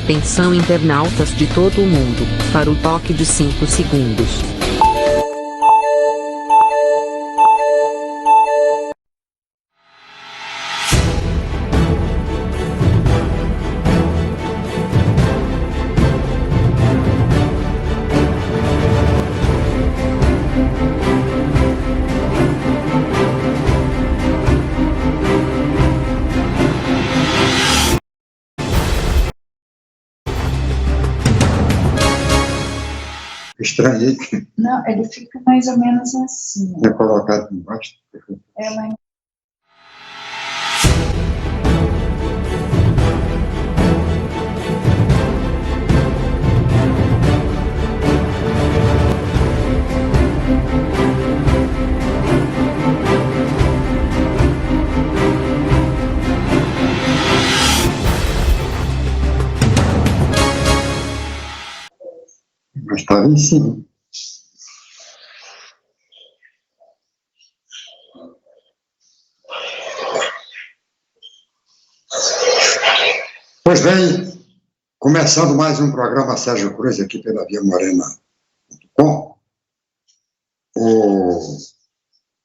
Atenção internautas de todo o mundo, para o toque de 5 segundos. Estranhei. Não, ele fica mais ou menos assim. É colocado embaixo. É, mas... Mas estava em cima. Pois bem, começando mais um programa Sérgio Cruz aqui pela Via Morena.com.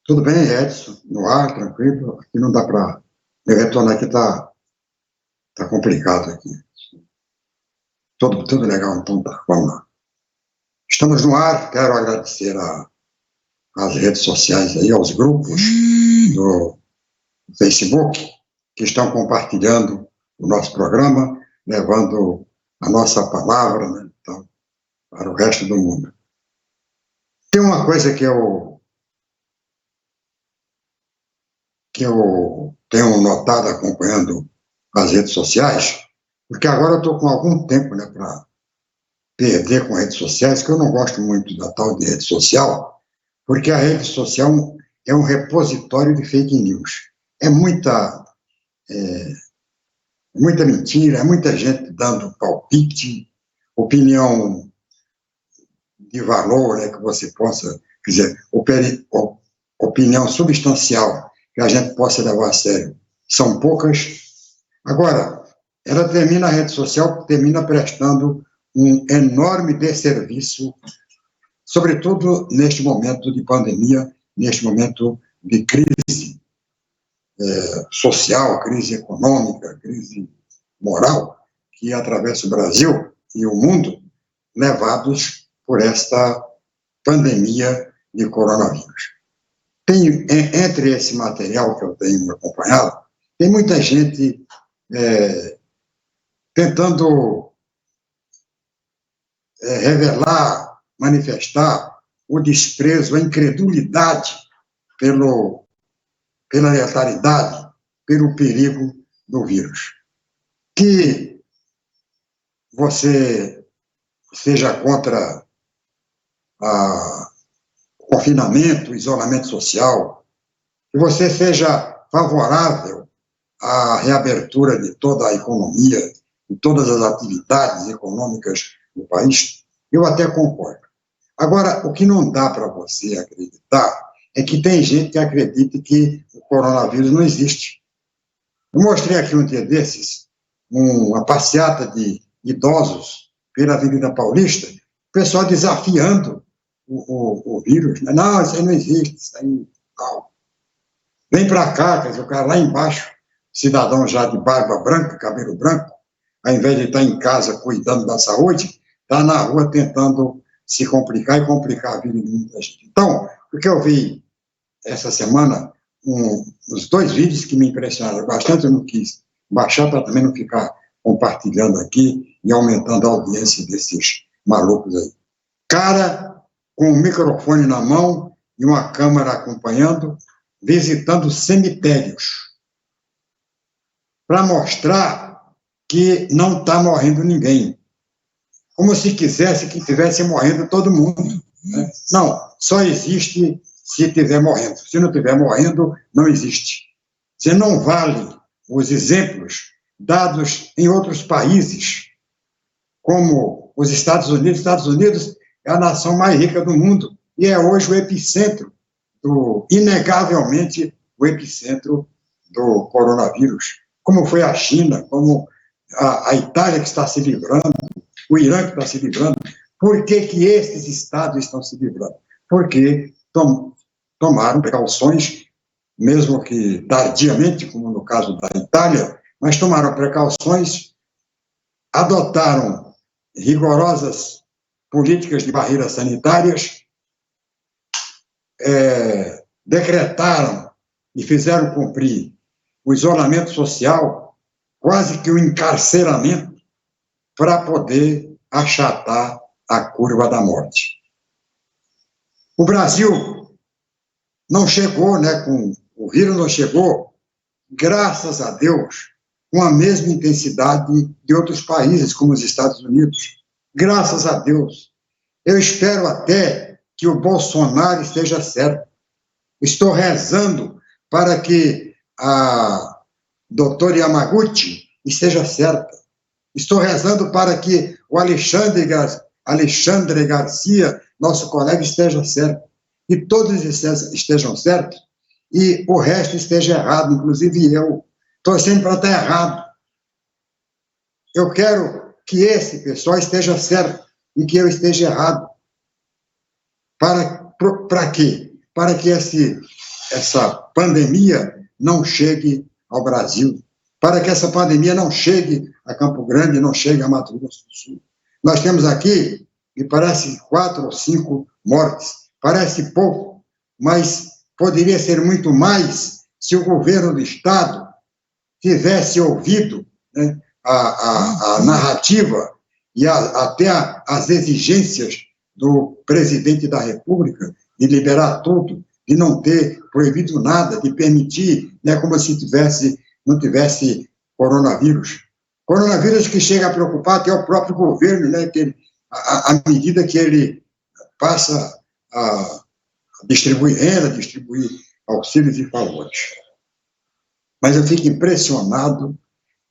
Tudo bem, Edson? No ar, tranquilo? Aqui não dá para... Meu retorno aqui tá complicado aqui. Tudo legal, então tá, vamos lá. Estamos no ar, quero agradecer às redes sociais aí, aos grupos do Facebook, que estão compartilhando o nosso programa, levando a nossa palavra, né, então, para o resto do mundo. Tem uma coisa que eu tenho notado acompanhando as redes sociais, porque agora eu estou com algum tempo, né, para perder com redes sociais, que eu não gosto muito da tal de rede social, porque a rede social é um repositório de fake news. É muita mentira, é muita gente dando palpite, opinião de valor, né, que você possa, quer dizer, opinião substancial que a gente possa levar a sério. São poucas. Agora, ela termina, a rede social termina prestando um enorme desserviço, sobretudo neste momento de pandemia, neste momento de crise social, crise econômica, crise moral, que atravessa o Brasil e o mundo, levados por esta pandemia de coronavírus. Entre esse material que eu tenho acompanhado, tem muita gente tentando revelar, manifestar o desprezo, a incredulidade pela letalidade, pelo perigo do vírus. Que você seja contra o confinamento, o isolamento social, que você seja favorável à reabertura de toda a economia, de todas as atividades econômicas do país, eu até concordo. Agora, o que não dá para você acreditar é que tem gente que acredita que o coronavírus não existe. Eu mostrei aqui um dia desses, uma passeata de idosos pela Avenida Paulista, o pessoal desafiando o vírus. Não, isso aí não existe, isso aí não. Vem para cá, quer dizer, o cara lá embaixo, cidadão já de barba branca, cabelo branco, ao invés de estar em casa cuidando da saúde, está na rua tentando se complicar e complicar a vida de muita gente. Então, o que eu vi essa semana, os 2 vídeos que me impressionaram bastante, eu não quis baixar para também não ficar compartilhando aqui e aumentando a audiência desses malucos aí. Cara com um microfone na mão e uma câmera acompanhando, visitando cemitérios, para mostrar que não está morrendo ninguém. Como se quisesse que estivesse morrendo todo mundo. Né? Não, só existe se estiver morrendo. Se não estiver morrendo, não existe. Você não vale os exemplos dados em outros países, como os Estados Unidos. Estados Unidos é a nação mais rica do mundo e é hoje o epicentro, inegavelmente, o epicentro do coronavírus. Como foi a China, como a Itália que está se livrando, o Irã que está se livrando. Por que que esses estados estão se livrando? Porque tomaram precauções, mesmo que tardiamente, como no caso da Itália, mas tomaram precauções, adotaram rigorosas políticas de barreiras sanitárias, decretaram e fizeram cumprir o isolamento social, quase que o encarceramento, para poder achatar a curva da morte. O Brasil não chegou, o vírus não chegou, graças a Deus, com a mesma intensidade de outros países, como os Estados Unidos. Graças a Deus. Eu espero até que o Bolsonaro esteja certo. Estou rezando para que a doutora Yamaguchi esteja certa. Estou rezando para que o Alexandre Garcia, nosso colega, esteja certo. E todos estejam certos e o resto esteja errado, inclusive eu. Torcendo para estar errado. Eu quero que esse pessoal esteja certo e que eu esteja errado. Para quê? Para que essa pandemia não chegue ao Brasil, para que essa pandemia não chegue a Campo Grande, não chegue a Mato Grosso do Sul. Nós temos aqui, me parece, 4 ou 5 mortes. Parece pouco, mas poderia ser muito mais se o governo do Estado tivesse ouvido, né, a narrativa e até as exigências do presidente da República de liberar tudo, de não ter proibido nada, de permitir, como se não tivesse coronavírus. Coronavírus que chega a preocupar até o próprio governo, à medida que ele passa a distribuir renda, distribuir auxílios e favores. Mas eu fico impressionado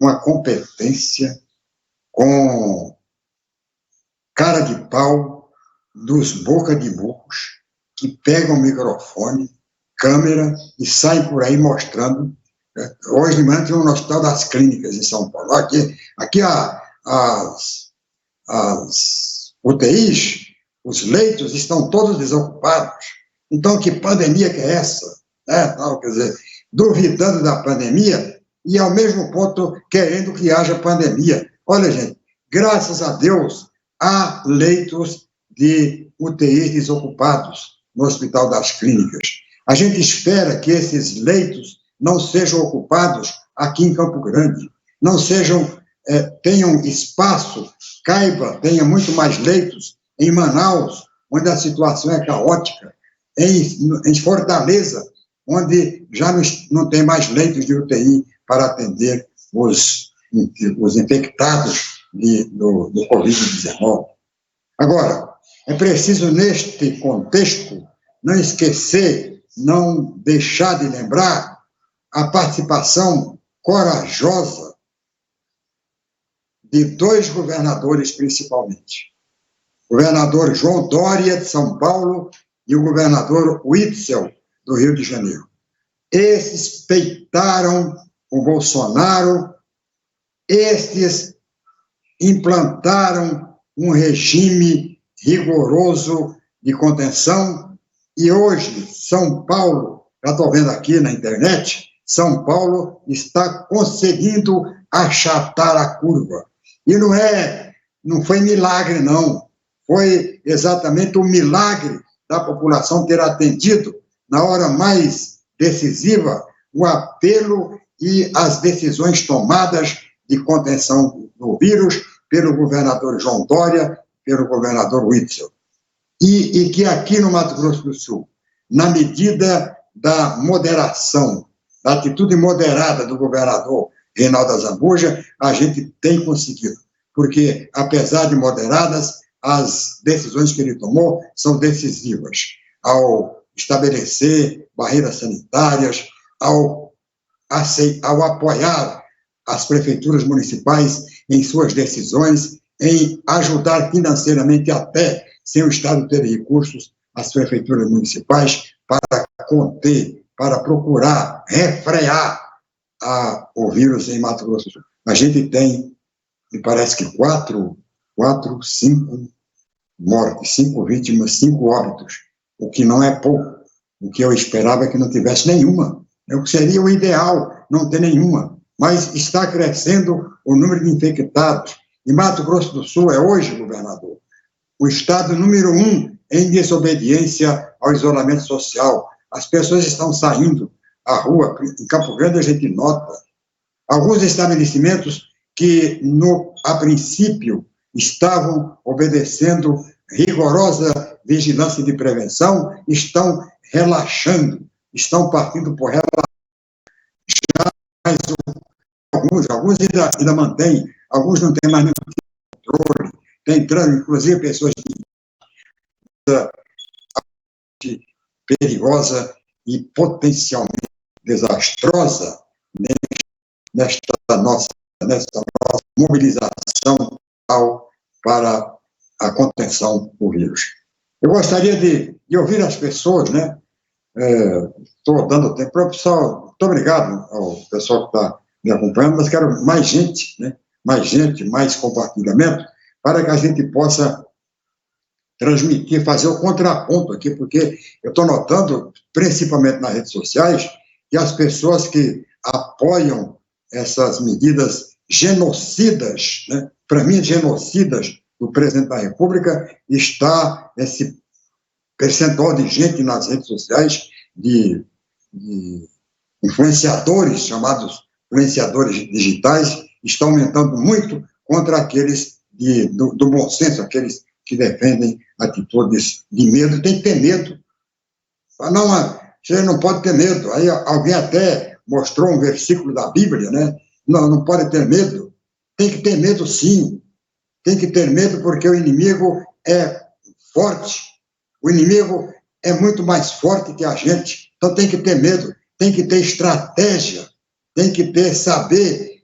com a competência, com cara de pau dos boca de burros que pegam o microfone, câmera e saem por aí mostrando. Hoje de manhã tem um Hospital das Clínicas em São Paulo. Aqui as UTIs, os leitos estão todos desocupados. Então, que pandemia que é essa? Quer dizer, duvidando da pandemia e, ao mesmo ponto, querendo que haja pandemia. Olha, gente, graças a Deus, há leitos de UTIs desocupados no Hospital das Clínicas. A gente espera que esses leitos não sejam ocupados aqui em Campo Grande, não tenham espaço, tenha muito mais leitos em Manaus, onde a situação é caótica, em Fortaleza, onde já não tem mais leitos de UTI para atender os infectados do Covid-19. Agora, é preciso, neste contexto, não esquecer, não deixar de lembrar a participação corajosa de 2 governadores, principalmente. O governador João Dória, de São Paulo, e o governador Witzel, do Rio de Janeiro. Esses peitaram o Bolsonaro, estes implantaram um regime rigoroso de contenção, e hoje São Paulo, já estou vendo aqui na internet, São Paulo está conseguindo achatar a curva. E não foi milagre, não. Foi exatamente o milagre da população ter atendido, na hora mais decisiva, o apelo e as decisões tomadas de contenção do vírus pelo governador João Dória, pelo governador Witzel. E que aqui no Mato Grosso do Sul, na medida da moderação, da atitude moderada do governador Reinaldo Azambuja, a gente tem conseguido. Porque, apesar de moderadas, as decisões que ele tomou são decisivas, ao estabelecer barreiras sanitárias, ao apoiar as prefeituras municipais em suas decisões, em ajudar financeiramente até, sem o Estado ter recursos, as prefeituras municipais para conter, para procurar refrear o vírus em Mato Grosso do Sul. A gente tem me parece que 5 mortes, 5 vítimas, 5 óbitos, o que não é pouco. O que eu esperava é que não tivesse nenhuma. O que seria o ideal, não ter nenhuma. Mas está crescendo o número de infectados. E Mato Grosso do Sul é hoje, governador, o estado número 1 em desobediência ao isolamento social. As pessoas estão saindo à rua. Em Campo Grande a gente nota alguns estabelecimentos que, a princípio, estavam obedecendo rigorosa vigilância de prevenção, estão relaxando, estão partindo por relaxar. Mas alguns ainda mantêm, alguns não têm mais nenhum controle, tem entrando, inclusive, pessoas perigosa e potencialmente desastrosa nesta nossa mobilização para a contenção do vírus. Eu gostaria de ouvir as pessoas, né? Estou dando tempo para o pessoal. Muito obrigado ao pessoal que está me acompanhando, mas quero mais gente, né? Mais gente, mais compartilhamento, para que a gente possa transmitir, fazer o contraponto aqui, porque eu estou notando, principalmente nas redes sociais, que as pessoas que apoiam essas medidas genocidas, né? Para mim, genocidas do presidente da República, está esse percentual de gente nas redes sociais, de influenciadores, chamados influenciadores digitais, está aumentando muito contra aqueles do bom senso, aqueles que defendem atitudes de medo. Tem que ter medo. Não, você não pode ter medo. Aí alguém até mostrou um versículo da Bíblia, né? Não pode ter medo. Tem que ter medo, sim. Tem que ter medo porque o inimigo é forte. O inimigo é muito mais forte que a gente. Então tem que ter medo, tem que ter estratégia, tem que saber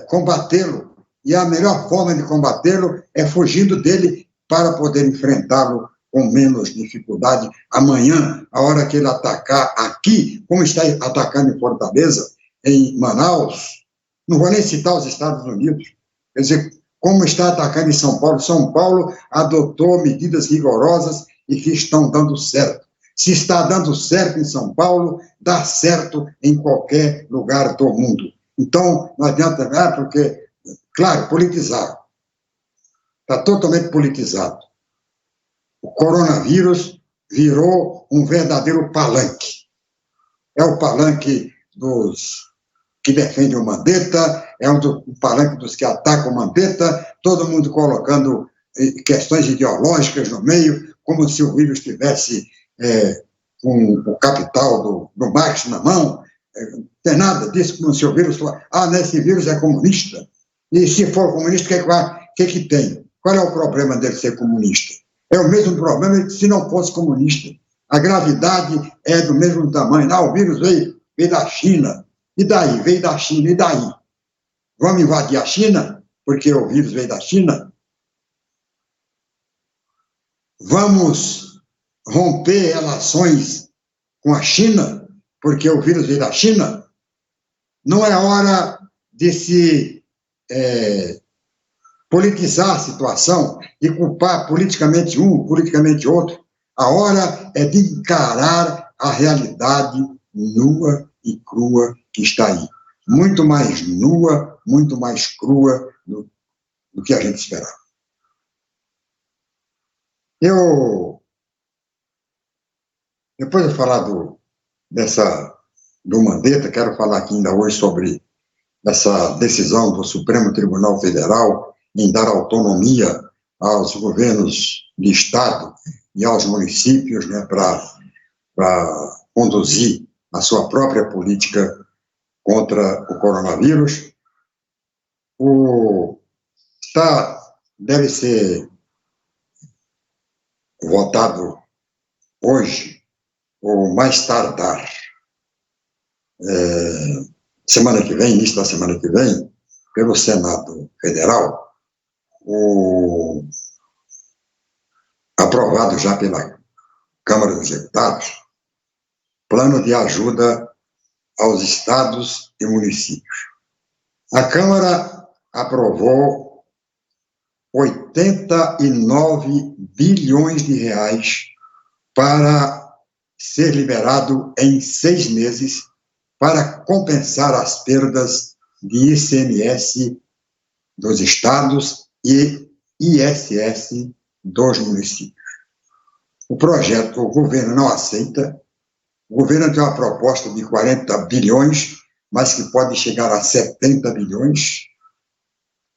combatê-lo. E a melhor forma de combatê-lo é fugindo dele para poder enfrentá-lo com menos dificuldade. Amanhã, a hora que ele atacar aqui, como está atacando em Fortaleza, em Manaus, não vou nem citar os Estados Unidos, quer dizer, como está atacando em São Paulo. São Paulo adotou medidas rigorosas e que estão dando certo. Se está dando certo em São Paulo, dá certo em qualquer lugar do mundo. Então, não adianta, porque, claro, politizado. Está totalmente politizado. O coronavírus virou um verdadeiro palanque. É o palanque dos que defendem o Mandetta, é o palanque dos que atacam o Mandetta, todo mundo colocando questões ideológicas no meio, como se o vírus tivesse com o capital do Marx na mão. Não tem nada disso, como se o vírus fosse, esse vírus é comunista. E se for comunista, o que tem? Qual é o problema dele ser comunista? É o mesmo problema se não fosse comunista. A gravidade é do mesmo tamanho. O vírus veio da China. E daí? Veio da China. E daí? Vamos invadir a China? Porque o vírus veio da China? Vamos romper relações com a China? Porque o vírus veio da China? Não é hora de se politizar a situação e culpar politicamente um, politicamente outro. A hora é de encarar a realidade nua e crua que está aí. Muito mais nua, muito mais crua do que a gente esperava. Depois de falar do Mandetta, quero falar aqui ainda hoje sobre essa decisão do Supremo Tribunal Federal em dar autonomia aos governos de Estado e aos municípios, né, para conduzir a sua própria política contra o coronavírus. Deve ser votado hoje, ou mais tardar, semana que vem, início da semana que vem, pelo Senado Federal, aprovado já pela Câmara dos Deputados, plano de ajuda aos estados e municípios. A Câmara aprovou 89 bilhões de reais para ser liberado em 6 meses para compensar as perdas de ICMS dos estados e ISS dos municípios. O projeto, o governo não aceita. O governo tem uma proposta de 40 bilhões, mas que pode chegar a 70 bilhões.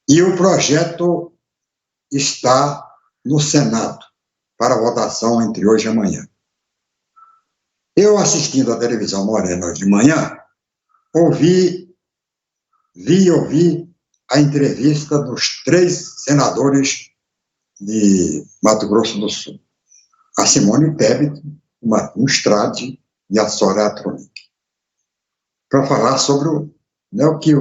E o projeto está no Senado para votação entre hoje e amanhã. Eu, assistindo à televisão Morena hoje de manhã, ouvi a entrevista dos 3 senadores de Mato Grosso do Sul. A Simone Tebet, o Martim Strade e a Soraya Tronic, para falar sobre o que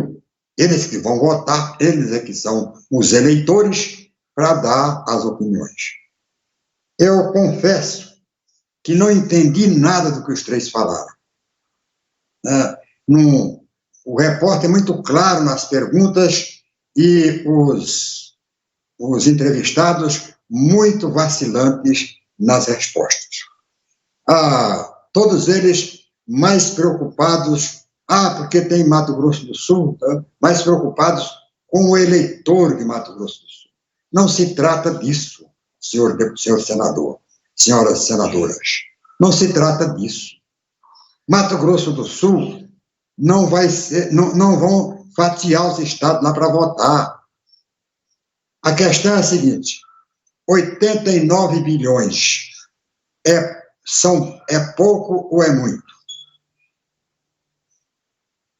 eles que vão votar, eles é que são os eleitores para dar as opiniões. Eu confesso que não entendi nada do que os 3 falaram. O repórter é muito claro nas perguntas e os entrevistados muito vacilantes nas respostas. Todos eles mais preocupados, porque tem Mato Grosso do Sul, mais preocupados com o eleitor de Mato Grosso do Sul. Não se trata disso, senhor senador, senhoras senadoras. Não se trata disso. Mato Grosso do Sul não vão fatiar os estados lá para votar. A questão é a seguinte: 89 bilhões é pouco ou é muito?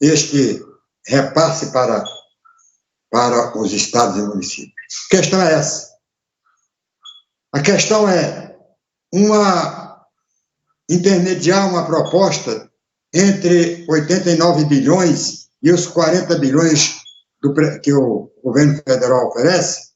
Este repasse para os estados e municípios. A questão é essa. A questão é intermediar uma proposta entre 89 bilhões e os 40 bilhões que o governo federal oferece.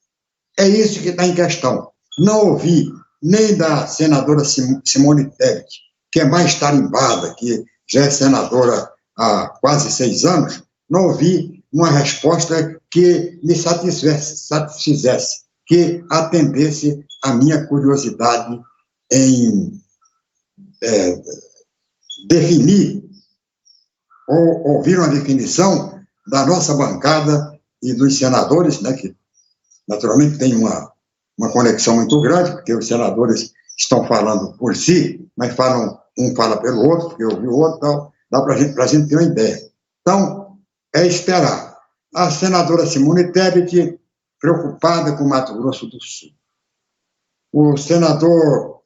É isso que está em questão. Não ouvi nem da senadora Simone Tebet, que é mais tarimbada, que já é senadora há quase 6 anos, não ouvi uma resposta que me satisfizesse, que atendesse à minha curiosidade em definir ou ouvir uma definição da nossa bancada e dos senadores, né, que naturalmente tem uma conexão muito grande, porque os senadores estão falando por si, mas um fala pelo outro, porque eu ouvi o outro, então dá para a gente ter uma ideia. Então, é esperar. A senadora Simone Tebet, preocupada com Mato Grosso do Sul. O senador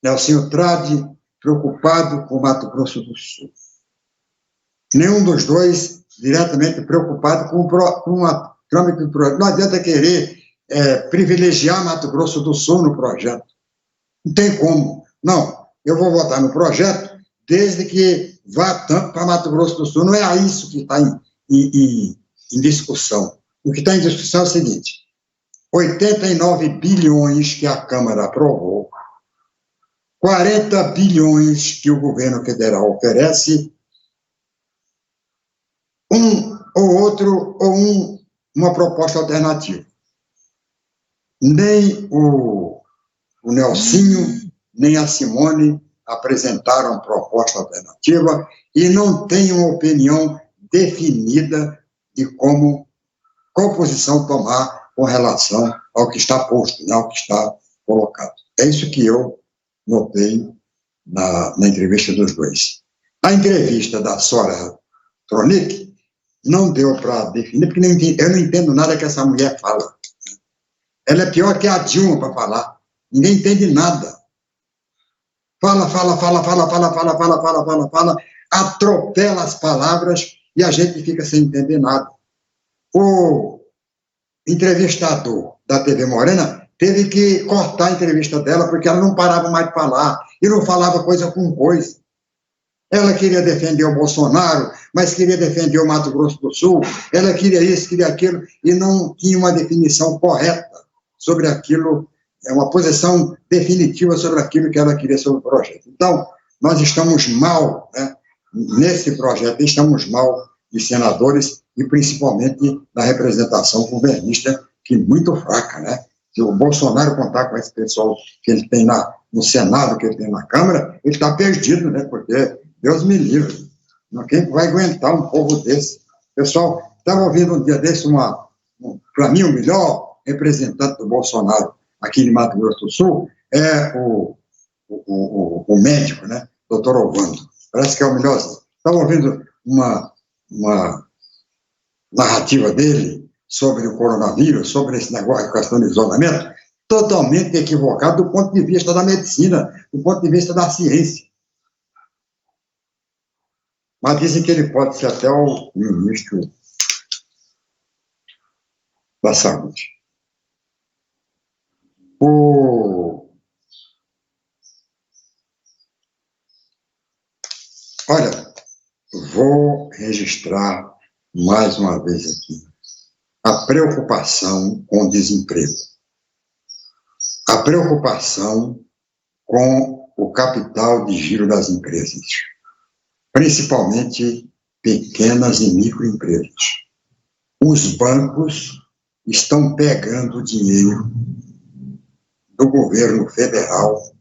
Nelsinho Trade, preocupado com Mato Grosso do Sul. Nenhum dos dois diretamente preocupado com uma trâmite do projeto. Não adianta querer privilegiar Mato Grosso do Sul no projeto. Não tem como. Não, eu vou votar no projeto desde que vá tanto para Mato Grosso do Sul. Não é isso que está em discussão. O que está em discussão é o seguinte: 89 bilhões que a Câmara aprovou, 40 bilhões que o governo federal oferece, uma proposta alternativa. Nem o Nelsinho, nem a Simone apresentaram proposta alternativa e não têm uma opinião definida de qual posição tomar com relação ao que está posto, né, ao que está colocado. É isso que eu notei na entrevista dos dois. A entrevista da Soraya Tronic não deu para definir, porque eu não entendo nada que essa mulher fala. Ela é pior que a Dilma para falar. Ninguém entende nada. Fala, atropela as palavras e a gente fica sem entender nada. O entrevistador da TV Morena teve que cortar a entrevista dela porque ela não parava mais de falar e não falava coisa com coisa. Ela queria defender o Bolsonaro, mas queria defender o Mato Grosso do Sul, ela queria isso, queria aquilo, e não tinha uma definição correta sobre aquilo, uma posição definitiva sobre aquilo que ela queria sobre o projeto. Então, nós estamos mal, né, nesse projeto, estamos mal de senadores e principalmente da representação governista, que é muito fraca, né? Se o Bolsonaro contar com esse pessoal que ele tem no Senado, que ele tem na Câmara, ele está perdido, né? Porque Deus me livre. Quem vai aguentar um povo desse? Pessoal, estava ouvindo um dia desse para mim, o melhor representante do Bolsonaro aqui de Mato Grosso do Sul é o médico, né? Doutor Ovando. Parece que é o melhorzinho. Estava ouvindo uma narrativa dele sobre o coronavírus, sobre esse negócio, a questão do isolamento, totalmente equivocado do ponto de vista da medicina, do ponto de vista da ciência. Mas dizem que ele pode ser até o ministro da Saúde. Olha, vou registrar mais uma vez aqui a preocupação com o desemprego, a preocupação com o capital de giro das empresas, principalmente pequenas e microempresas. Os bancos estão pegando dinheiro do governo federal.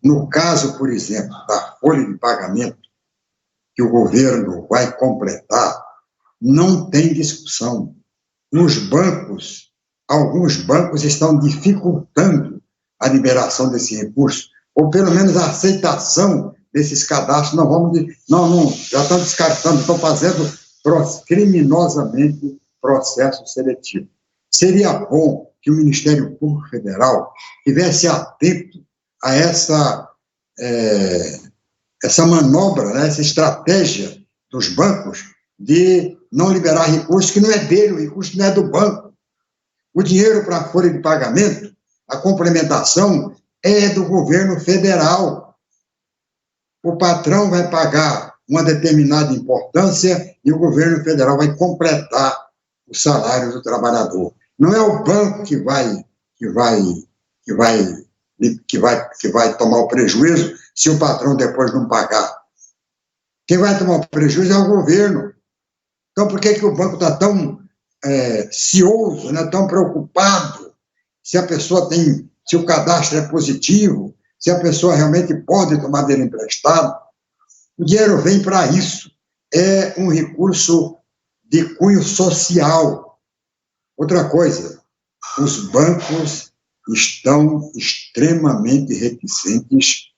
No caso, por exemplo, da folha de pagamento que o governo vai completar, não tem discussão. Alguns bancos estão dificultando a liberação desse recurso, ou pelo menos a aceitação desses cadastros. Já estão descartando, estão fazendo criminosamente processo seletivo. Seria bom que o Ministério Público Federal tivesse atento a essa manobra, né, essa estratégia dos bancos de não liberar recurso que não é dele, o recurso não é do banco. O dinheiro para a folha de pagamento, a complementação, é do governo federal. O patrão vai pagar uma determinada importância e o governo federal vai completar o salário do trabalhador. Não é o banco que vai tomar o prejuízo se o patrão depois não pagar. Quem vai tomar o prejuízo é o governo. Então, por que o banco está tão cioso, né, tão preocupado se o cadastro é positivo, se a pessoa realmente pode tomar dinheiro emprestado? O dinheiro vem para isso. É um recurso de cunho social. Outra coisa, os bancos estão extremamente reticentes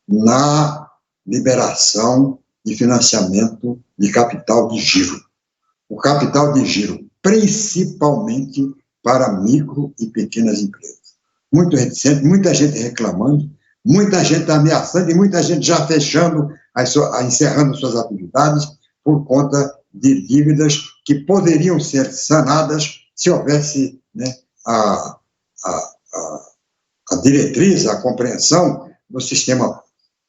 na liberação de financiamento de capital de giro. O capital de giro, principalmente para micro e pequenas empresas. Muito reticente, muita gente reclamando, muita gente ameaçando e muita gente já fechando, encerrando suas atividades por conta de dívidas que poderiam ser sanadas se houvesse, né, a diretriz, a compreensão do sistema,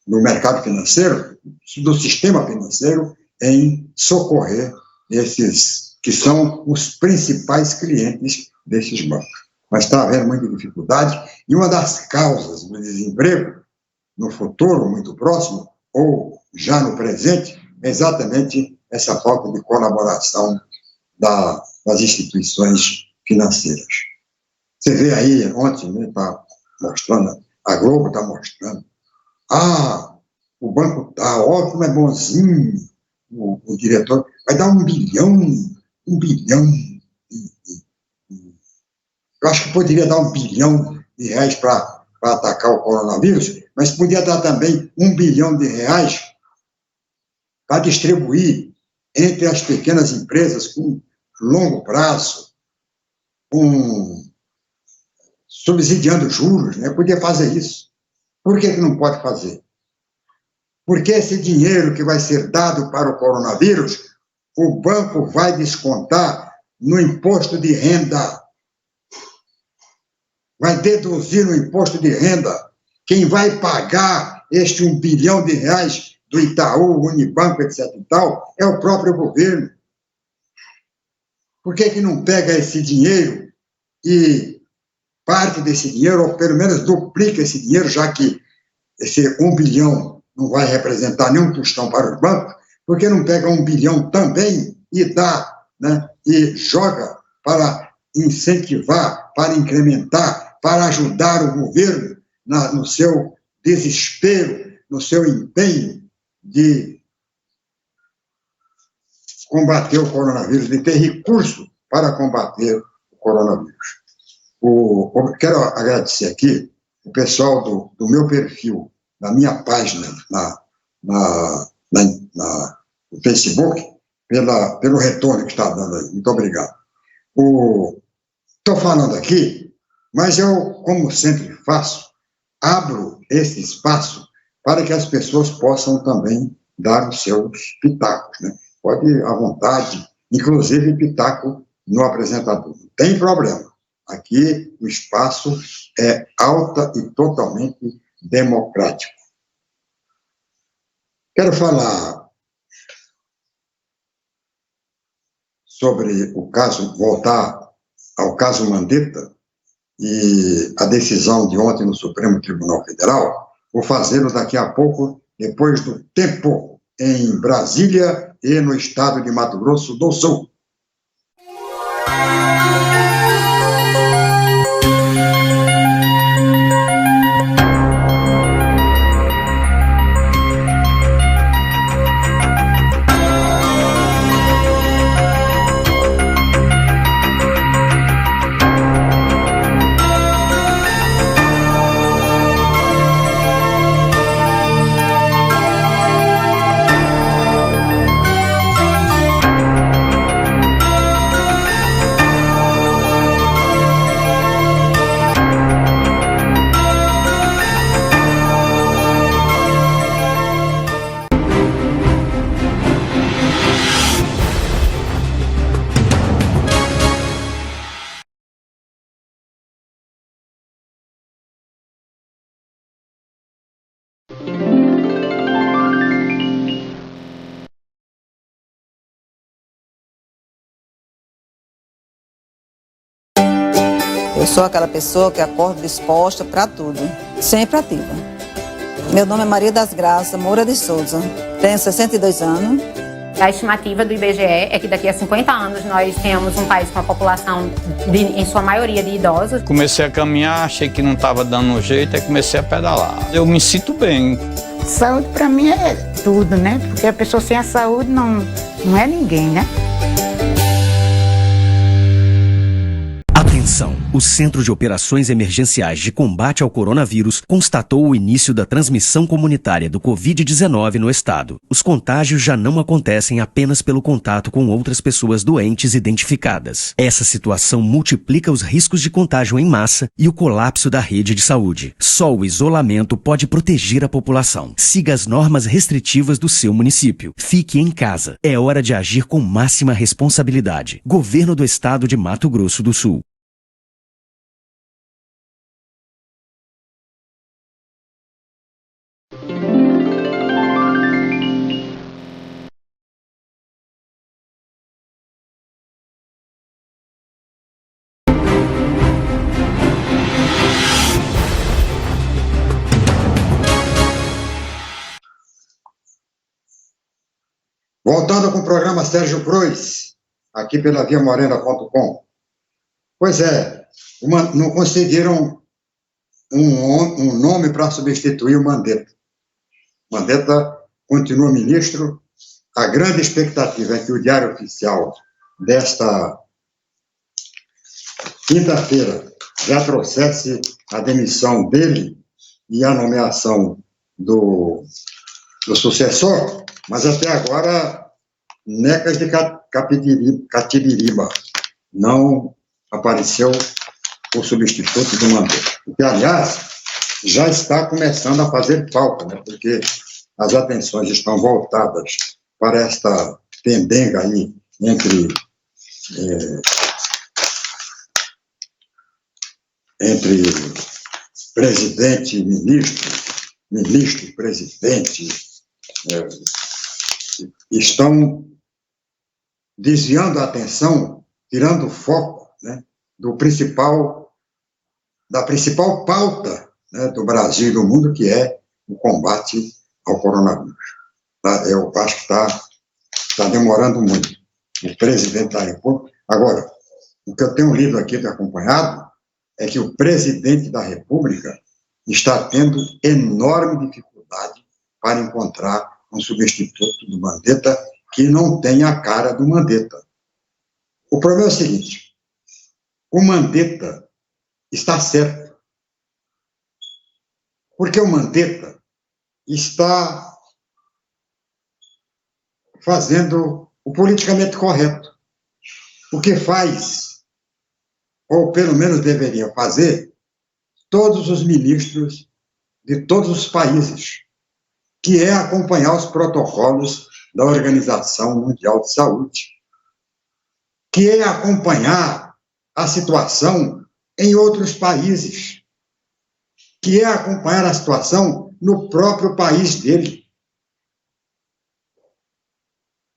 do mercado financeiro, do sistema financeiro, em socorrer esses que são os principais clientes desses bancos. Mas está havendo muita dificuldade, e uma das causas do desemprego, no futuro muito próximo, ou já no presente, é exatamente essa falta de colaboração das instituições financeiras. Você vê aí, ontem, né, está mostrando, a Globo está mostrando, o banco está, ó, como é bonzinho, o diretor vai dar um bilhão. Eu acho que poderia dar R$1 bilhão para atacar o coronavírus, mas podia dar também R$1 bilhão para distribuir entre as pequenas empresas com longo prazo, subsidiando juros, né? Podia fazer isso. Por que não pode fazer? Porque esse dinheiro que vai ser dado para o coronavírus, o banco vai descontar no imposto de renda. Vai deduzir no imposto de renda. Quem vai pagar este R$1 bilhão do Itaú, Unibanco, etc. e tal, é o próprio governo. Por que não pega esse dinheiro e parte desse dinheiro, ou pelo menos duplica esse dinheiro, já que esse R$1 bilhão não vai representar nenhum tostão para os bancos? Por que não pega R$1 bilhão também e dá né, e joga para incentivar, para incrementar, para ajudar o governo no seu desespero, no seu empenho de combater o coronavírus, de ter recurso para combater o coronavírus. Quero agradecer aqui o pessoal do meu perfil, da minha página no Facebook, pelo retorno que está dando aí. Muito obrigado. Estou falando aqui, mas eu, como sempre faço, abro esse espaço para que as pessoas possam também dar os seus pitacos, né? Pode à vontade, inclusive pitaco no apresentador. Não tem problema. Aqui o espaço é alta e totalmente democrático. Quero falar sobre o caso, voltar ao caso Mandetta e a decisão de ontem no Supremo Tribunal Federal. Vou fazê-lo daqui a pouco, depois do tempo, em Brasília e no estado de Mato Grosso do Sul. Eu sou aquela pessoa que acorda disposta para tudo, sempre ativa. Meu nome é Maria das Graças Moura de Souza, tenho 62 anos. A estimativa do IBGE é que daqui a 50 anos nós tenhamos um país com a população, em sua maioria, de idosos. Comecei a caminhar, achei que não estava dando jeito, aí comecei a pedalar. Eu me sinto bem. Saúde para mim é tudo, né? Porque a pessoa sem a saúde não é ninguém, né? Atenção! O Centro de Operações Emergenciais de Combate ao Coronavírus constatou o início da transmissão comunitária do Covid-19 no estado. Os contágios já não acontecem apenas pelo contato com outras pessoas doentes identificadas. Essa situação multiplica os riscos de contágio em massa e o colapso da rede de saúde. Só o isolamento pode proteger a população. Siga as normas restritivas do seu município. Fique em casa. É hora de agir com máxima responsabilidade. Governo do Estado de Mato Grosso do Sul. Voltando com o programa Sérgio Cruz, aqui pela viamorena.com. Pois é, não conseguiram um nome para substituir o Mandetta. Mandetta continua ministro. A grande expectativa é que o Diário Oficial desta quinta-feira já trouxesse a demissão dele e a nomeação do sucessor, mas até agora, necas de Catibiriba, não apareceu o substituto do Mandetta. Que, aliás, já está começando a fazer falta, né? Porque as atenções estão voltadas para esta pendenga aí entre presidente e ministro e presidente, estão desviando a atenção, tirando o foco, né, da principal pauta, né, do Brasil e do mundo, que é o combate ao coronavírus. Eu acho que está demorando muito. o presidente da República. Agora, o que eu tenho lido aqui, tenho acompanhado, é que o presidente da República está tendo enorme dificuldade para encontrar um substituto do Mandetta que não tenha a cara do Mandetta. O problema é o seguinte: o Mandetta está certo, porque o Mandetta está fazendo o politicamente correto. O que faz, ou pelo menos deveriam fazer, todos os ministros de todos os países, que é acompanhar os protocolos da Organização Mundial de Saúde, que é acompanhar a situação em outros países, que é acompanhar a situação no próprio país dele.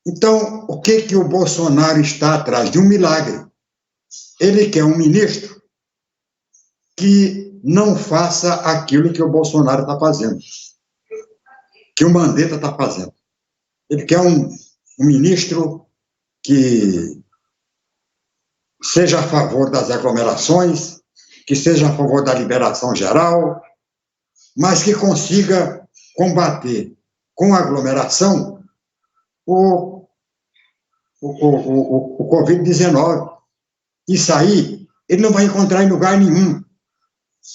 Então, o que o Bolsonaro está atrás? De um milagre. Ele quer um ministro que não faça aquilo que o Bolsonaro está fazendo, que o Mandetta está fazendo. Ele quer um ministro que seja a favor das aglomerações, que seja a favor da liberação geral, mas que consiga combater com aglomeração o Covid-19. Isso aí, ele não vai encontrar em lugar nenhum.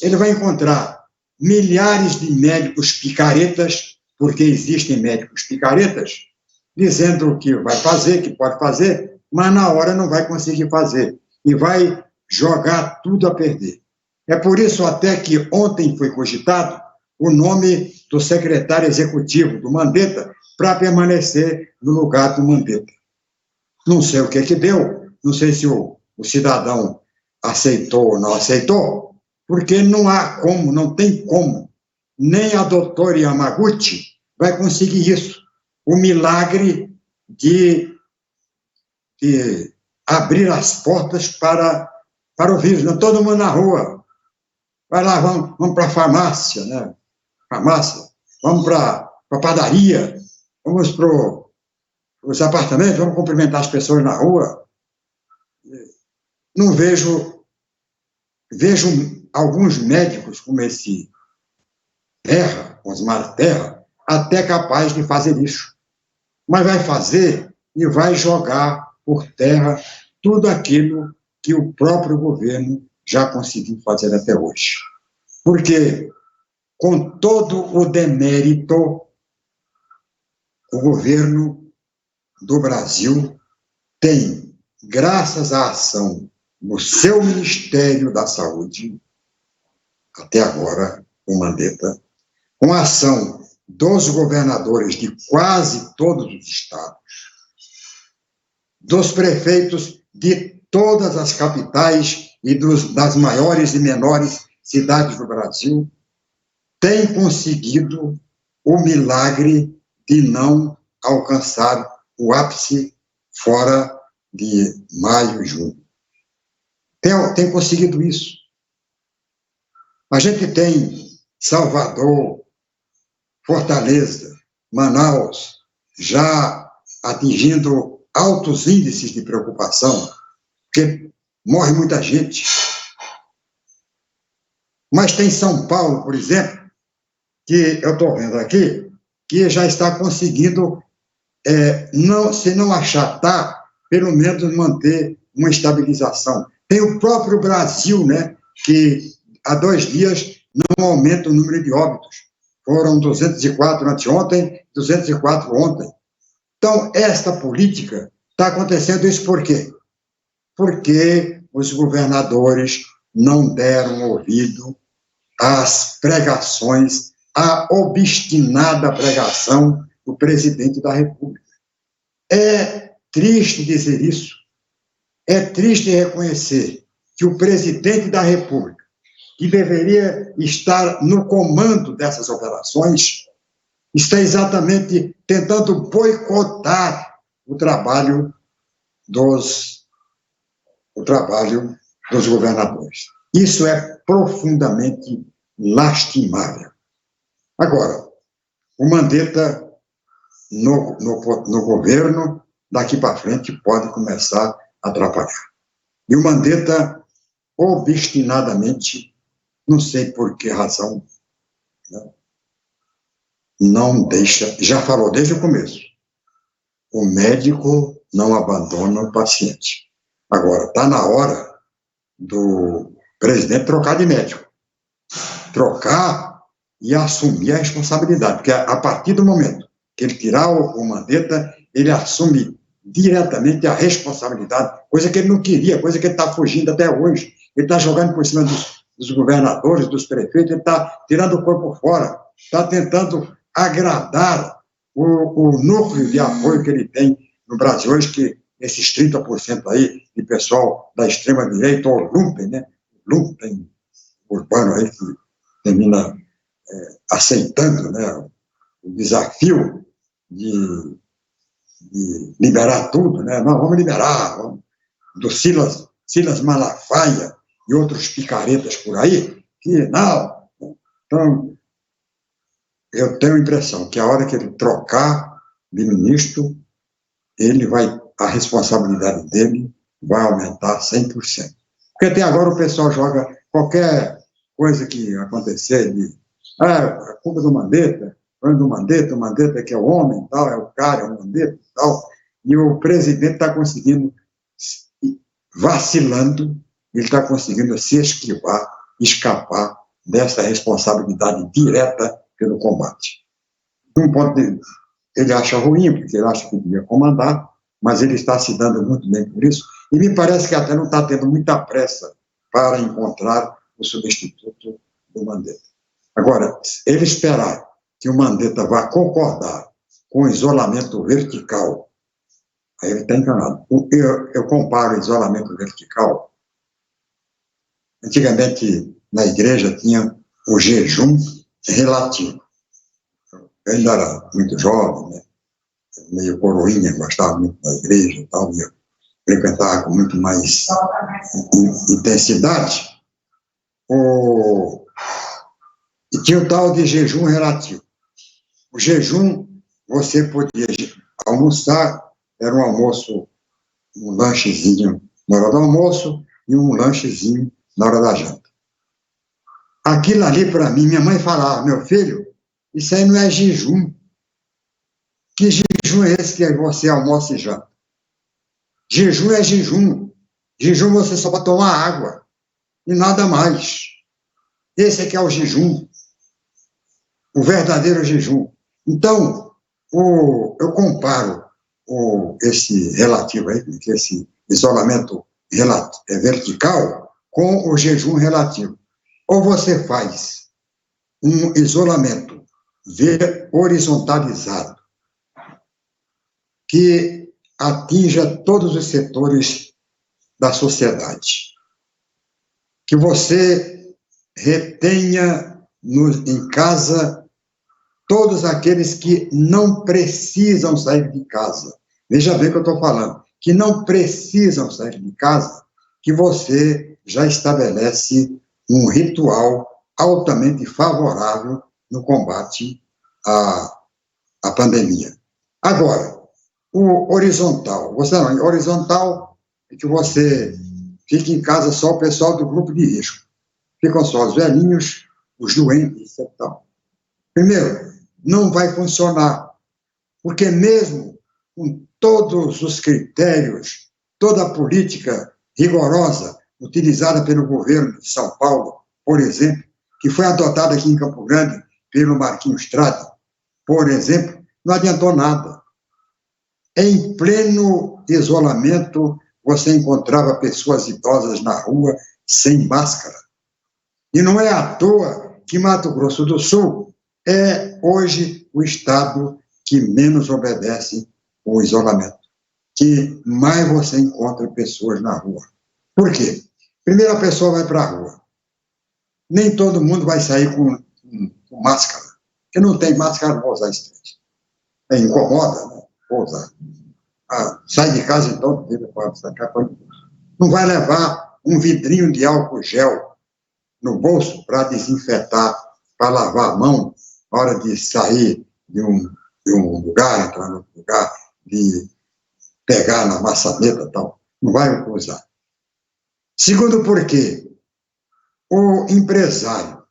Ele vai encontrar milhares de médicos picaretas, porque existem médicos picaretas, dizendo o que vai fazer, que pode fazer, mas na hora não vai conseguir fazer. E vai jogar tudo a perder. É por isso até que ontem foi cogitado o nome do secretário executivo do Mandetta para permanecer no lugar do Mandetta. Não sei o que deu, não sei se o cidadão aceitou ou não aceitou, porque não há como, não tem como. Nem a doutora Yamaguchi vai conseguir isso. O milagre de abrir as portas para o vírus. Não, todo mundo na rua. Vai lá, vamos para a farmácia, né? Farmácia. Vamos para a padaria. Vamos para os apartamentos, vamos cumprimentar as pessoas na rua. Não vejo alguns médicos como esse Terra, Osmar Terra, até capaz de fazer isso. Mas vai fazer e vai jogar por terra tudo aquilo que o próprio governo já conseguiu fazer até hoje. Porque, com todo o demérito, o governo do Brasil tem, graças à ação no seu Ministério da Saúde, até agora, o Mandetta, com a ação dos governadores de quase todos os estados, dos prefeitos de todas as capitais e das maiores e menores cidades do Brasil, tem conseguido o milagre de não alcançar o ápice fora de maio e junho. Tem conseguido isso. A gente tem Salvador, Fortaleza, Manaus, já atingindo altos índices de preocupação, porque morre muita gente. Mas tem São Paulo, por exemplo, que eu estou vendo aqui, que já está conseguindo, se não achatar, pelo menos manter uma estabilização. Tem o próprio Brasil, né, que há 2 dias não aumenta o número de óbitos. Foram 204 anteontem, 204 ontem. Então, esta política está acontecendo isso por quê? Porque os governadores não deram ouvido às pregações, à obstinada pregação do presidente da República. É triste dizer isso. É triste reconhecer que o presidente da República, que deveria estar no comando dessas operações, está exatamente tentando boicotar o trabalho dos governadores. Isso é profundamente lastimável. Agora, o Mandetta no governo daqui para frente pode começar a atrapalhar. E o Mandetta, obstinadamente, não sei por que razão, né, não deixa, já falou desde o começo, o médico não abandona o paciente. Agora, está na hora do presidente trocar de médico. Trocar e assumir a responsabilidade, porque a partir do momento que ele tirar o Mandetta, ele assume diretamente a responsabilidade, coisa que ele não queria, coisa que ele está fugindo até hoje. Ele está jogando por cima dos governadores, dos prefeitos, ele está tirando o corpo fora, está tentando agradar o núcleo de apoio que ele tem no Brasil hoje, que esses 30% aí de pessoal da extrema-direita, ou lumpen, né? Lumpen urbano aí, que termina aceitando, né, o desafio de liberar tudo, né? Não, vamos liberar, do Silas Malafaia e outros picaretas por aí, que não. Então, eu tenho a impressão que a hora que ele trocar de ministro, a responsabilidade dele vai aumentar 100%. Porque até agora o pessoal joga qualquer coisa que acontecer a culpa do Mandetta, o Mandetta que é o homem, tal, é o cara, é o Mandetta, tal, e o presidente está conseguindo, vacilando, ele está conseguindo se escapar dessa responsabilidade direta pelo combate. Um ponto ele acha ruim, porque ele acha que devia comandar, mas ele está se dando muito bem por isso, e me parece que até não está tendo muita pressa para encontrar o substituto do Mandetta. Agora, ele esperar que o Mandetta vá concordar com o isolamento vertical, aí ele está enganado. Eu comparo o isolamento vertical. Antigamente, na igreja, tinha o jejum relativo. Eu ainda era muito jovem, né? Meio coroinha, gostava muito da igreja e tal, eu frequentava com muito mais intensidade. E tinha o tal de jejum relativo. O jejum, você podia almoçar, era um almoço, um lanchezinho na hora do almoço e um lanchezinho na hora da janta. Aquilo ali, para mim, minha mãe falava, meu filho, isso aí não é jejum. Que jejum é esse que você almoça e janta? Jejum é jejum. Jejum você só para tomar água e nada mais. Esse é que é o jejum, o verdadeiro jejum. Então, eu comparo esse relativo aí, esse isolamento vertical, com o jejum relativo. Ou você faz um isolamento horizontalizado, que atinja todos os setores da sociedade, que você retenha em casa todos aqueles que não precisam sair de casa. Veja bem o que eu estou falando, que não precisam sair de casa, que você já estabelece um ritual altamente favorável no combate à pandemia. Agora, o horizontal. Horizontal é que você fica em casa só o pessoal do grupo de risco. Ficam só os velhinhos, os doentes e tal. Primeiro, não vai funcionar, porque mesmo com todos os critérios, toda a política rigorosa utilizada pelo governo de São Paulo, por exemplo, que foi adotada aqui em Campo Grande pelo Marquinhos Strade, por exemplo, não adiantou nada. Em pleno isolamento, você encontrava pessoas idosas na rua sem máscara. E não é à toa que Mato Grosso do Sul é hoje o estado que menos obedece o isolamento, que mais você encontra pessoas na rua. Por quê? Primeiro a pessoa vai para a rua. Nem todo mundo vai sair com máscara. Porque não tem máscara, não vou usar esse trecho. Incomoda, né? Vou usar. Sai de casa, então, não vai levar um vidrinho de álcool gel no bolso para desinfetar, para lavar a mão na hora de sair de um lugar, entrar no outro lugar, de pegar na maçaneta e tal. Não vai usar. Segundo, porque o empresário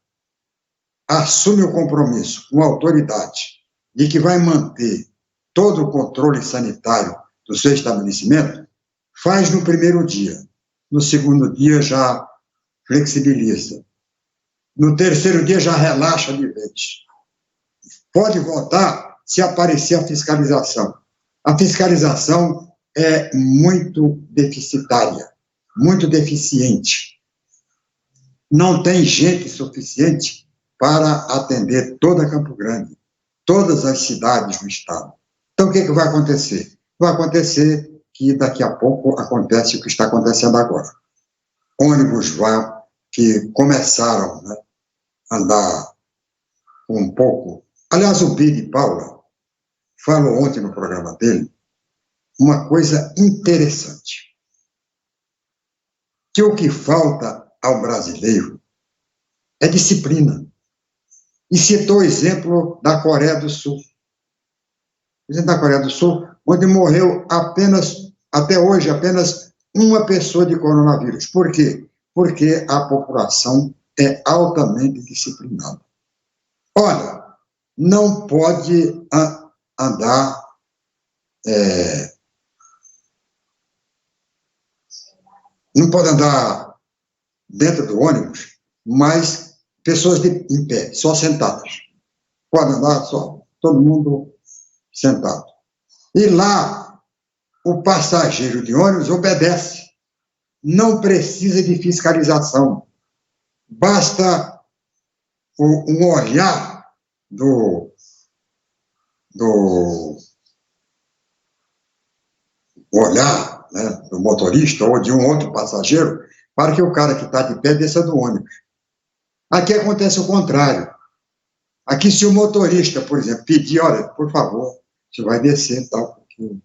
assume o compromisso com a autoridade de que vai manter todo o controle sanitário do seu estabelecimento, faz no primeiro dia. No segundo dia já flexibiliza. No terceiro dia já relaxa de vez. Pode voltar se aparecer a fiscalização. A fiscalização é muito deficitária, muito deficiente. Não tem gente suficiente para atender toda Campo Grande, todas as cidades do estado. Então, o que vai acontecer? Vai acontecer que daqui a pouco acontece o que está acontecendo agora. Ônibus que começaram, né, a andar um pouco. Aliás, o Big Paula falou ontem no programa dele uma coisa interessante, que o que falta ao brasileiro é disciplina. E citou o exemplo da Coreia do Sul. O exemplo da Coreia do Sul, onde morreu até hoje, apenas uma pessoa de coronavírus. Por quê? Porque a população é altamente disciplinada. Olha, não pode andar não pode andar dentro do ônibus, mas pessoas em pé, só sentadas. Pode andar só, todo mundo sentado. E lá, o passageiro de ônibus obedece. Não precisa de fiscalização. Basta um olhar do olhar, né, do motorista ou de um outro passageiro para que o cara que está de pé desça do ônibus. Aqui acontece o contrário. Aqui, se o motorista, por exemplo, pedir, olha, por favor, você vai descer, tal, porque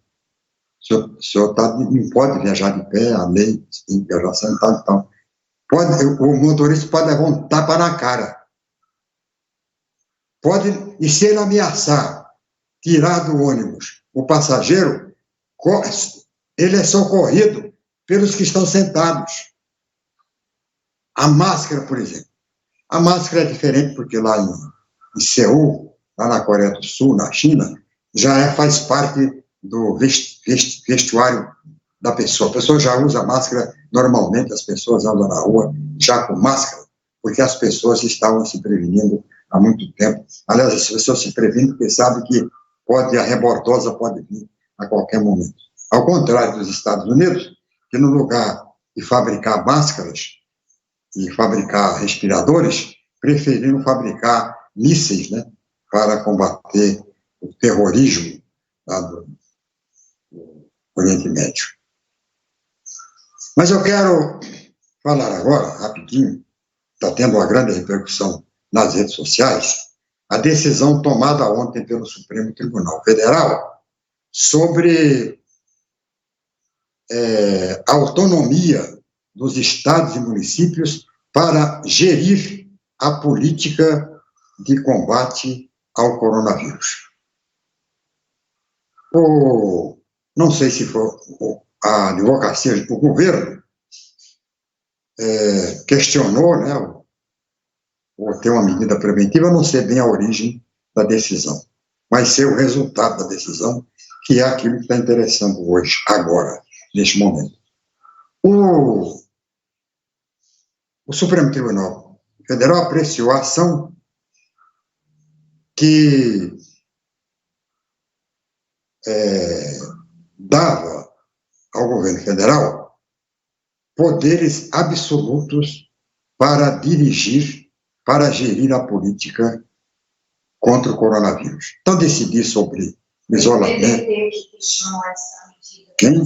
o senhor não pode viajar de pé, a lei tem que viajar sentado e tal. O motorista pode levar um tapa na cara. E se ele ameaçar tirar do ônibus o passageiro, ele é socorrido pelos que estão sentados. A máscara, por exemplo. A máscara é diferente porque lá em Seul, lá na Coreia do Sul, na China, já faz parte do vestuário da pessoa. A pessoa já usa máscara normalmente, as pessoas andam na rua já com máscara, porque as pessoas estavam se prevenindo há muito tempo. Aliás, as pessoas se previnem porque sabem que a rebordosa pode vir a qualquer momento. Ao contrário dos Estados Unidos, que no lugar de fabricar máscaras e fabricar respiradores, preferiram fabricar mísseis, né, para combater o terrorismo lá do Oriente Médio. Mas eu quero falar agora, rapidinho, está tendo uma grande repercussão nas redes sociais, a decisão tomada ontem pelo Supremo Tribunal Federal sobre a autonomia dos estados e municípios para gerir a política de combate ao coronavírus. Não sei se foi a advocacia, o governo questionou, né, ou ter uma medida preventiva, eu não sei bem a origem da decisão, mas ser o resultado da decisão, que é aquilo que está interessando hoje, agora, neste momento. O Supremo Tribunal Federal apreciou a ação que dava ao governo federal poderes absolutos para gerir a política contra o coronavírus. Então, decidir sobre isolamento. Quem?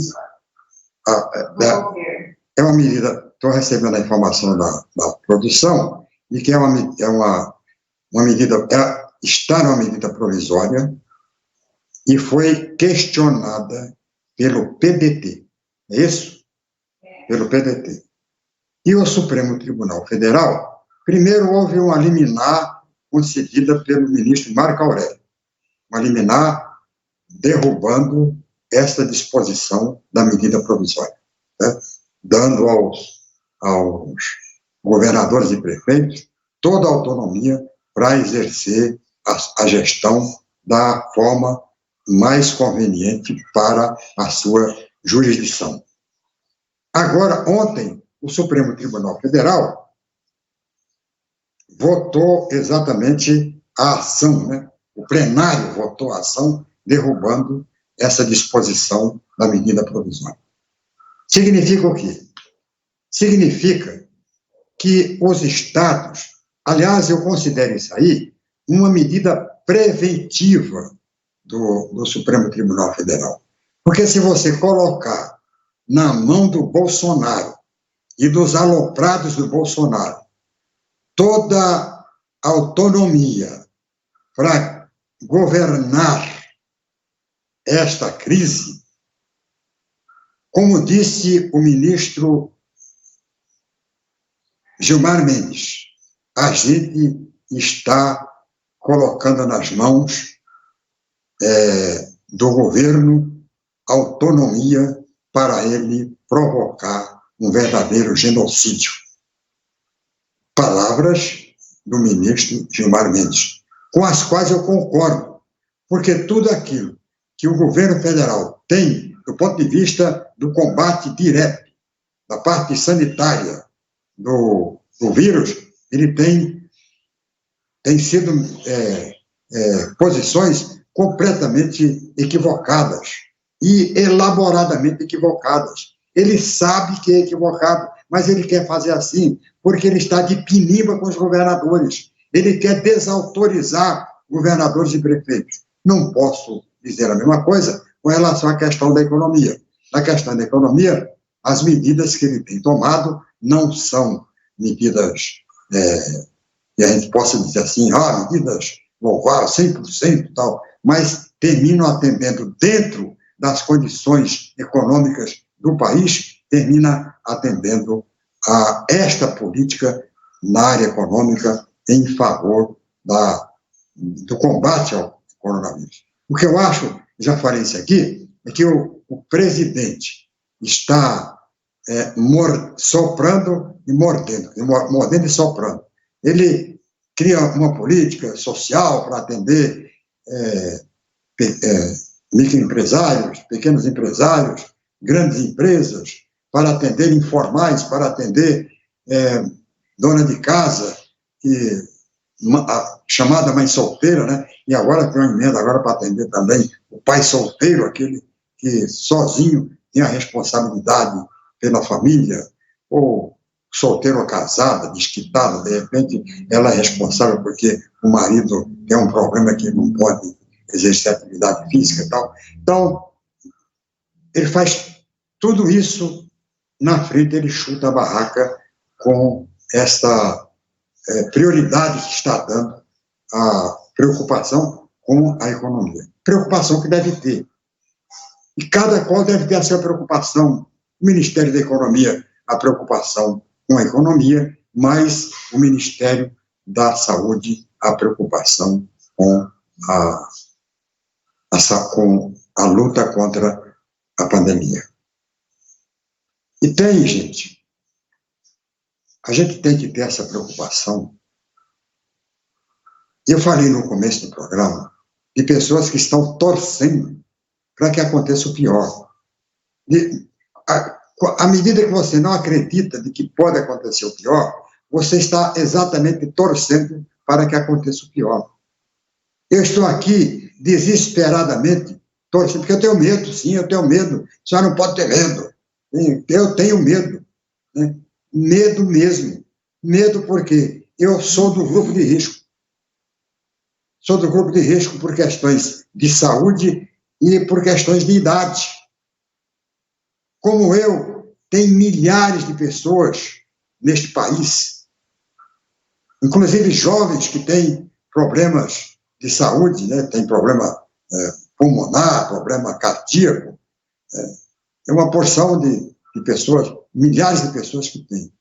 É uma medida, estou recebendo a informação da produção, de que uma medida, está numa medida provisória e foi questionada pelo PDT. É isso? Pelo PDT. E o Supremo Tribunal Federal, primeiro houve uma liminar concedida pelo ministro Marco Aurélio, uma liminar derrubando esta disposição da medida provisória, né? Dando aos governadores e prefeitos toda a autonomia para exercer a gestão da forma mais conveniente para a sua jurisdição. Agora, ontem, o Supremo Tribunal Federal votou exatamente a ação, né? O plenário votou a ação derrubando essa disposição da medida provisória. Significa o quê? Significa que os estados, aliás, eu considero isso aí uma medida preventiva do Supremo Tribunal Federal. Porque se você colocar na mão do Bolsonaro e dos aloprados do Bolsonaro toda a autonomia para governar esta crise, como disse o ministro Gilmar Mendes, a gente está colocando nas mãos do governo autonomia para ele provocar um verdadeiro genocídio. Palavras do ministro Gilmar Mendes, com as quais eu concordo, porque tudo aquilo que o governo federal tem, do ponto de vista do combate direto, da parte sanitária do vírus, ele tem sido posições completamente equivocadas e elaboradamente equivocadas. Ele sabe que é equivocado, mas ele quer fazer assim porque ele está de piniba com os governadores. Ele quer desautorizar governadores e prefeitos. Não posso dizer a mesma coisa com relação à questão da economia. Na questão da economia, as medidas que ele tem tomado não são medidas, que a gente possa dizer assim, medidas louváveis, 100% e tal, mas terminam atendendo dentro das condições econômicas do país, termina atendendo a esta política na área econômica em favor do combate ao coronavírus. O que eu acho, já falei isso aqui, é que o presidente está soprando e mordendo, mordendo e soprando. Ele cria uma política social para atender microempresários, pequenos empresários, grandes empresas, para atender informais, para atender dona de casa, a chamada mãe solteira, né? E agora tem uma emenda agora para atender também o pai solteiro, aquele que sozinho tem a responsabilidade pela família, ou solteiro ou casada, desquitada, de repente ela é responsável porque o marido tem um problema que não pode exercer atividade física e tal. Então, ele faz tudo isso, na frente ele chuta a barraca com essa prioridade que está dando a preocupação com a economia. Preocupação que deve ter. E cada qual deve ter a sua preocupação. O Ministério da Economia, a preocupação com a economia, mas o Ministério da Saúde, a preocupação com a luta contra a pandemia. E tem, gente, a gente tem que ter essa preocupação. Eu falei no começo do programa de pessoas que estão torcendo para que aconteça o pior. À medida que você não acredita de que pode acontecer o pior, você está exatamente torcendo para que aconteça o pior. Eu estou aqui desesperadamente torcendo, porque eu tenho medo, sim, eu tenho medo. Só não pode ter medo. Eu tenho medo. Né? Medo mesmo. Medo porque eu sou do grupo de risco. Sou do grupo de risco por questões de saúde e por questões de idade. Como eu, tem milhares de pessoas neste país, inclusive jovens que têm problemas de saúde, né? Tem problema pulmonar, problema cardíaco. É uma porção de pessoas, milhares de pessoas que têm.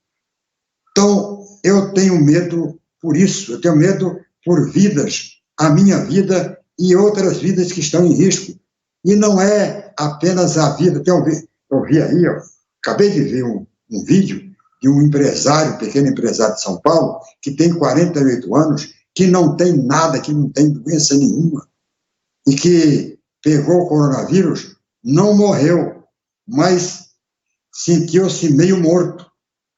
Então, eu tenho medo por isso, eu tenho medo por vidas, a minha vida e outras vidas que estão em risco, E não é apenas a vida. Eu vi aí, acabei de ver um vídeo de um empresário, pequeno empresário de São Paulo, que tem 48 anos, que não tem nada, que não tem doença nenhuma, e que pegou o coronavírus, não morreu, mas sentiu-se meio morto.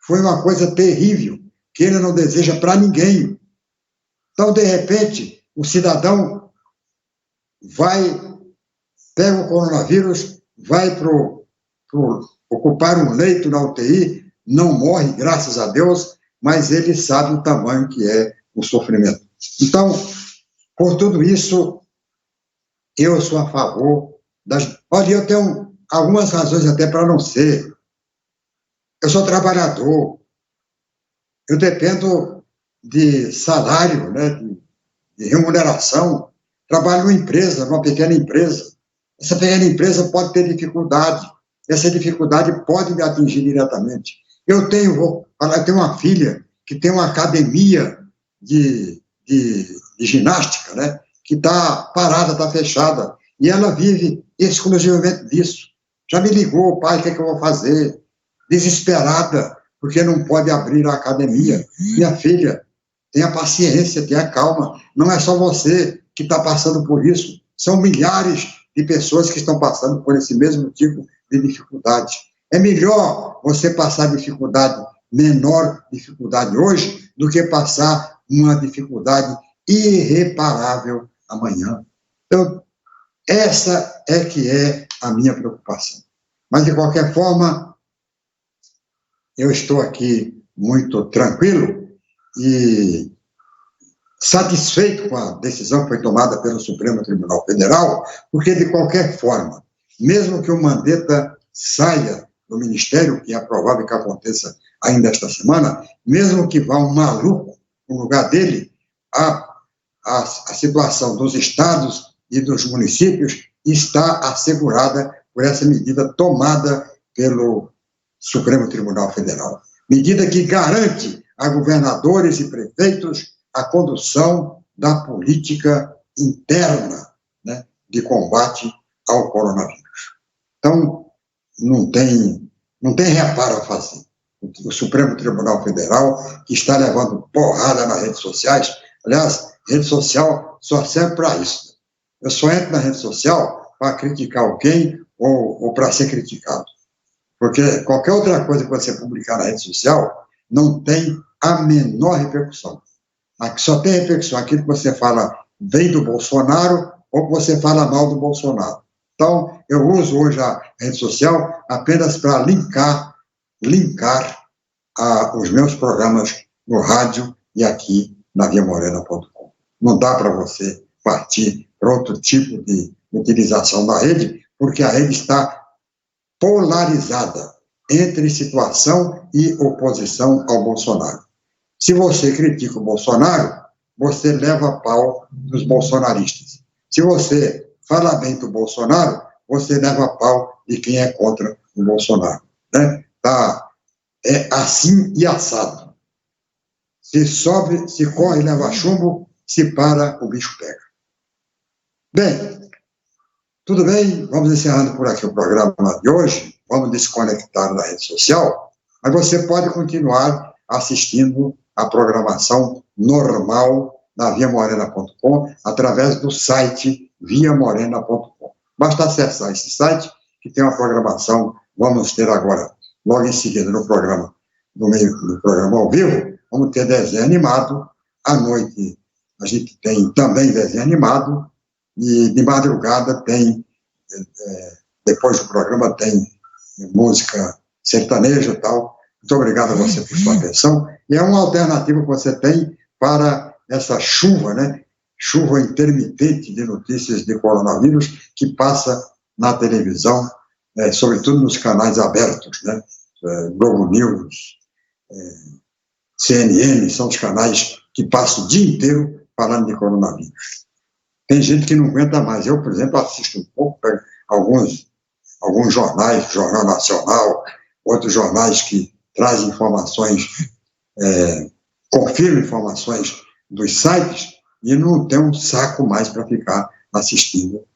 Foi uma coisa terrível, que ele não deseja para ninguém. Então, de repente, o cidadão pega o coronavírus, vai ocupar um leito na UTI, não morre, graças a Deus, mas ele sabe o tamanho que é o sofrimento. Então, por tudo isso, eu sou a favor das... Olha, eu tenho algumas razões até para não ser. Eu sou trabalhador, eu dependo de salário, né, de remuneração, trabalho numa empresa, numa pequena empresa. Essa pequena empresa pode ter dificuldade, essa dificuldade pode me atingir diretamente. Eu tenho uma filha que tem uma academia de ginástica, né, que está parada, está fechada, e ela vive exclusivamente disso. Já me ligou, pai, o que é que eu vou fazer? Desesperada, porque não pode abrir a academia. Minha filha, tenha paciência, tenha calma, não é só você que está passando por isso, são milhares de pessoas que estão passando por esse mesmo tipo de dificuldade. É melhor você passar menor dificuldade hoje, do que passar uma dificuldade irreparável amanhã. Então, essa é que é a minha preocupação. Mas, de qualquer forma, eu estou aqui muito tranquilo e satisfeito com a decisão que foi tomada pelo Supremo Tribunal Federal, porque, de qualquer forma, mesmo que o Mandetta saia do Ministério, que é provável que aconteça ainda esta semana, mesmo que vá um maluco no lugar dele, a situação dos estados e dos municípios está assegurada por essa medida tomada pelo Supremo Tribunal Federal. Medida que garante a governadores e prefeitos a condução da política interna, né, de combate ao coronavírus. Então, não tem reparo a fazer. O Supremo Tribunal Federal, que está levando porrada nas redes sociais, aliás, rede social só serve para isso. Eu só entro na rede social para criticar alguém ou para ser criticado. Porque qualquer outra coisa que você publicar na rede social não tem a menor repercussão. Aqui só tem repercussão aquilo que você fala bem do Bolsonaro ou que você fala mal do Bolsonaro. Então, eu uso hoje a rede social apenas para linkar os meus programas no rádio e aqui na viamorena.com. Não dá para você partir para outro tipo de utilização da rede, porque a rede está polarizada entre situação e oposição ao Bolsonaro. Se você critica o Bolsonaro, você leva a pau dos bolsonaristas. Se você fala bem do Bolsonaro, você leva a pau de quem é contra o Bolsonaro. Né? É assim e assado. Se sobe, se corre, leva chumbo, se para, o bicho pega. Bem, tudo bem, vamos encerrando por aqui o programa de hoje, vamos desconectar da rede social, mas você pode continuar assistindo a programação normal na viamorena.com através do site viamorena.com. Basta acessar esse site que tem uma programação, vamos ter agora, logo em seguida no programa, no meio do programa ao vivo, vamos ter desenho animado, à noite a gente tem também desenho animado, e de madrugada tem, depois do programa tem música sertaneja e tal. Muito obrigado a você por sua atenção. E é uma alternativa que você tem para essa chuva, né? Chuva intermitente de notícias de coronavírus que passa na televisão, sobretudo nos canais abertos, né? Globo News, CNN, são os canais que passam o dia inteiro falando de coronavírus. Tem gente que não aguenta mais. Eu, por exemplo, assisto um pouco, pego alguns jornais, Jornal Nacional, outros jornais que trazem informações, confirmam informações dos sites, e não tem um saco mais para ficar assistindo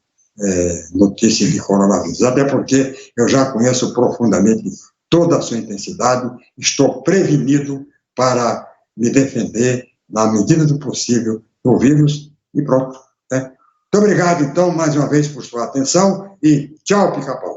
notícias de coronavírus, até porque eu já conheço profundamente toda a sua intensidade, estou prevenido para me defender, na medida do possível, do vírus, e pronto. Né? Muito obrigado, então, mais uma vez, por sua atenção, e tchau, Pica-Pau.